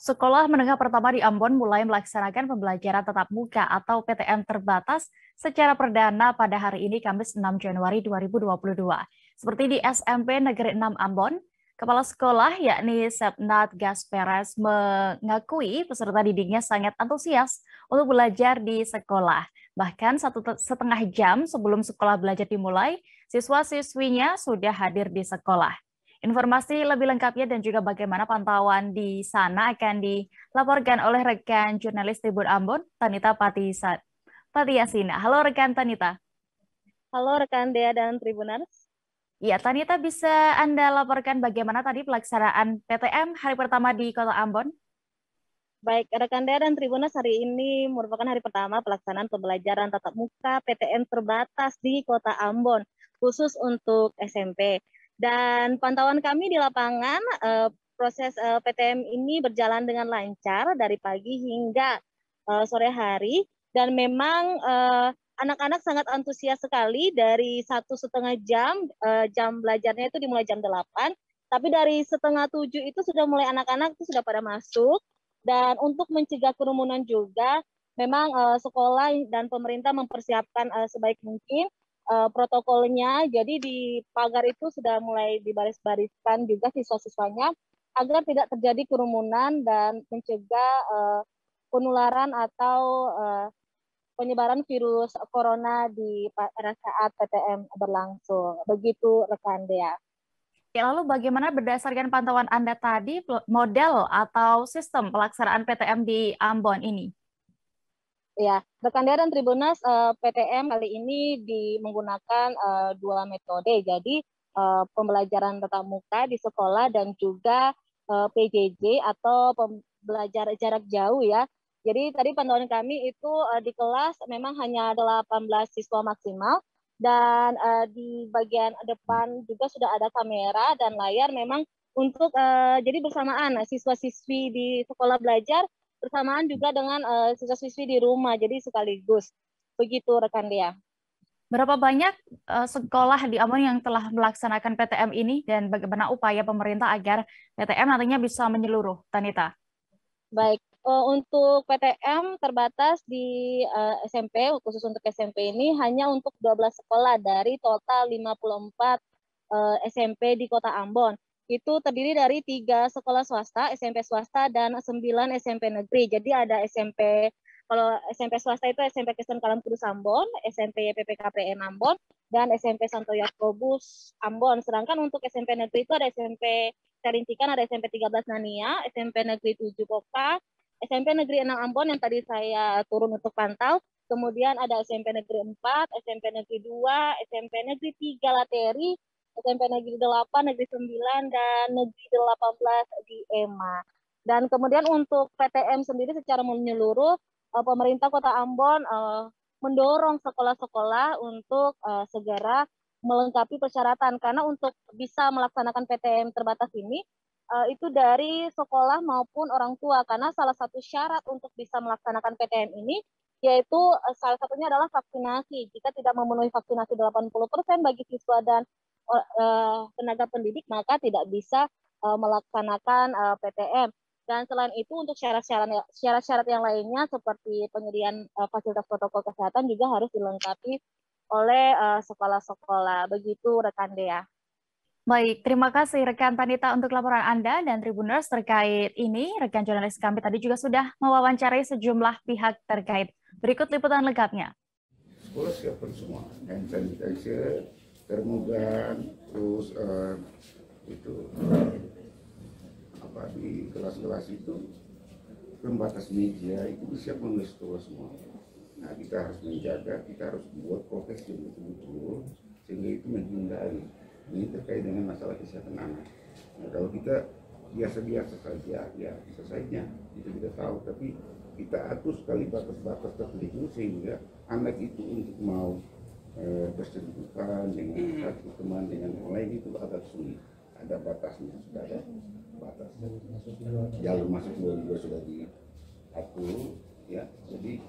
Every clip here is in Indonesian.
Sekolah Menengah Pertama di Ambon mulai melaksanakan pembelajaran tatap muka atau PTM terbatas secara perdana pada hari ini Kamis 6 Januari 2022. Seperti di SMP Negeri 6 Ambon, Kepala Sekolah yakni Sepnat Gasperes mengakui peserta didiknya sangat antusias untuk belajar di sekolah. Bahkan 1,5 jam sebelum sekolah belajar dimulai, siswa-siswinya sudah hadir di sekolah. Informasi lebih lengkapnya dan juga bagaimana pantauan di sana akan dilaporkan oleh rekan jurnalis Tribun Ambon, Tanita Patiyasina. Halo rekan Tanita. Halo rekan Dea dan Tribuners. Ya, Tanita bisa Anda laporkan bagaimana tadi pelaksanaan PTM hari pertama di Kota Ambon? Baik, rekan Dea dan Tribuners, hari ini merupakan hari pertama pelaksanaan pembelajaran tatap muka PTM terbatas di Kota Ambon, khusus untuk SMP. Dan pantauan kami di lapangan, proses PTM ini berjalan dengan lancar dari pagi hingga sore hari. Dan memang anak-anak sangat antusias sekali dari 1,5 jam, jam belajarnya itu dimulai jam 8. Tapi dari setengah 7 itu sudah mulai anak-anak itu sudah pada masuk. Dan untuk mencegah kerumunan juga, memang sekolah dan pemerintah mempersiapkan sebaik mungkin protokolnya. Jadi di pagar itu sudah mulai dibaris-bariskan juga siswa-siswanya agar tidak terjadi kerumunan dan mencegah penularan atau penyebaran virus corona pada saat PTM berlangsung. Begitu rekan Dea. Ya, lalu bagaimana berdasarkan pantauan Anda tadi model atau sistem pelaksanaan PTM di Ambon ini? Ya, rekan Dea dan Tribuners, PTM kali ini menggunakan dua metode. Jadi pembelajaran tatap muka di sekolah dan juga PJJ atau pembelajaran jarak jauh ya. Jadi tadi pantauan kami itu di kelas memang hanya 18 siswa maksimal, dan di bagian depan juga sudah ada kamera dan layar memang untuk jadi bersamaan siswa-siswi di sekolah belajar bersamaan juga dengan siswa-siswi di rumah, jadi sekaligus. Begitu rekan Dea. Berapa banyak sekolah di Ambon yang telah melaksanakan PTM ini dan bagaimana upaya pemerintah agar PTM nantinya bisa menyeluruh, Tanita? Baik, untuk PTM terbatas di SMP, khusus untuk SMP ini hanya untuk 12 sekolah dari total 54 SMP di Kota Ambon. Itu terdiri dari 3 sekolah swasta, SMP swasta, dan 9 SMP negeri. Jadi ada SMP, kalau SMP swasta itu SMP Kristen Kalam Kudus Ambon, SMP PPKPN Ambon, dan SMP Santo Yakobus Ambon. Sedangkan untuk SMP negeri itu ada SMP Carintikan, ada SMP 13 Nania, SMP Negeri 7 Poka, SMP Negeri 6 Ambon yang tadi saya turun untuk pantau, kemudian ada SMP Negeri 4, SMP Negeri 2, SMP Negeri 3 Lateri, SMP Negeri 8, Negeri 9, dan Negeri 18 di EMA. Dan kemudian untuk PTM sendiri secara menyeluruh, pemerintah Kota Ambon mendorong sekolah-sekolah untuk segera melengkapi persyaratan, karena untuk bisa melaksanakan PTM terbatas ini itu dari sekolah maupun orang tua, karena salah satu syarat untuk bisa melaksanakan PTM ini yaitu salah satunya adalah vaksinasi. Jika tidak memenuhi vaksinasi 80% bagi siswa dan tenaga pendidik, maka tidak bisa melaksanakan PTM. Dan selain itu untuk syarat-syarat yang lainnya seperti penyediaan fasilitas protokol kesehatan juga harus dilengkapi oleh sekolah-sekolah. Begitu rekan Dea. Baik, terima kasih rekan Tanita untuk laporan Anda dan Tribuners terkait ini. Rekan jurnalis kami tadi juga sudah mewawancarai sejumlah pihak terkait. Berikut liputan lengkapnya. Sekolah siapkan semua, hand sanitizer, termogan, terus itu apa di kelas-kelas itu pembatas meja itu disiapkan oleh sekolah semua. Nah, kita harus menjaga, kita harus buat prokes yang betul-betul sehingga itu menghindari. Ini terkait dengan masalah kesehatan anak. Nah, kalau kita biasa-biasa saja, ya bisa saja itu kita tahu, tapi kita atur sekali batas-batas tertentu sehingga anak itu untuk mau bersentuhan dengan satu teman dengan yang lain itu agak sulit. Ada batasnya, sudah ada batas. Jalur masuk juga sudah diatur, ya. Jadi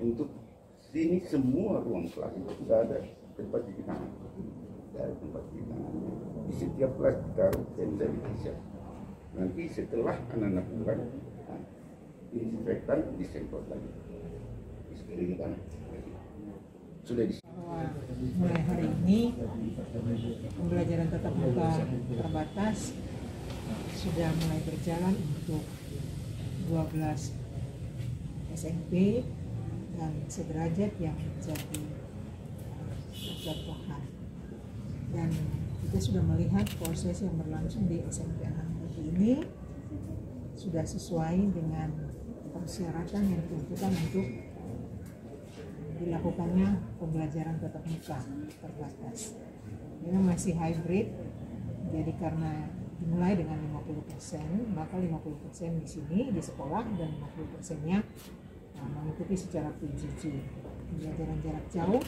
untuk sini semua ruang kelas itu sudah ada tempat cuci tangan, dari tempat cuci tangan. Di setiap kelas kita harus sanitizer. Nanti setelah anak-anak pulang Nah, disinfektan, disemprot lagi di sekeliling kan. Sudah di mulai hari ini pembelajaran tatap muka terbatas sudah mulai berjalan untuk 12 SMP dan sederajat yang menjadi contohan. Dan kita sudah melihat proses yang berlangsung di SMP Anambudi ini sudah sesuai dengan persyaratan yang dituntutan untuk dilakukannya pembelajaran tatap muka terbatas. Ini masih hybrid, jadi karena dimulai dengan 50%, maka 50% di sini di sekolah dan 50%-nya mengikuti secara PJJ, pembelajaran jarak jauh,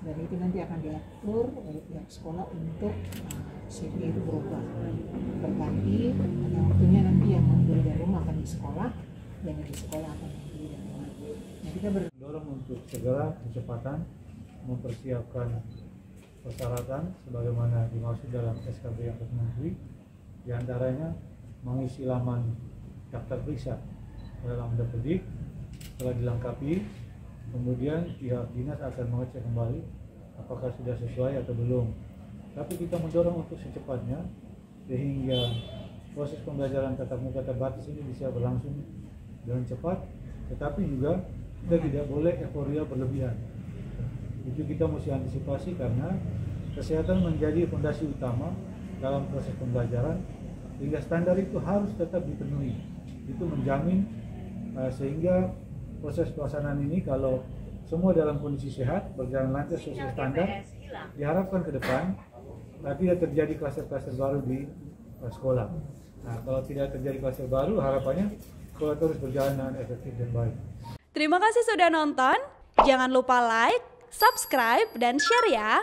dan itu nanti akan diatur oleh pihak sekolah untuk shift itu berubah berganti. Ada waktunya nanti yang mengambil dari rumah akan di sekolah, dan yang di sekolah akan mengambil dari rumah. Nah, kita dorong untuk segera kecepatan mempersiapkan persyaratan sebagaimana dimaksud dalam SKB yang Menteri, diantaranya mengisi laman daftar periksa dalam Dapedik. Setelah dilengkapi, kemudian pihak dinas akan mengecek kembali apakah sudah sesuai atau belum. Tapi kita mendorong untuk secepatnya sehingga proses pembelajaran tatap muka terbatas ini bisa berlangsung dengan cepat, tetapi juga kita tidak boleh euforia berlebihan. Itu kita mesti antisipasi karena kesehatan menjadi fondasi utama dalam proses pembelajaran, sehingga standar itu harus tetap dipenuhi. Itu menjamin sehingga proses pelaksanaan ini kalau semua dalam kondisi sehat, berjalan lancar sesuai standar, diharapkan ke depan tidak terjadi kluster-kluster baru di sekolah. Nah, kalau tidak terjadi kluster baru, harapannya sekolah terus berjalan dengan efektif dan baik. Terima kasih sudah nonton. Jangan lupa like, subscribe, dan share ya.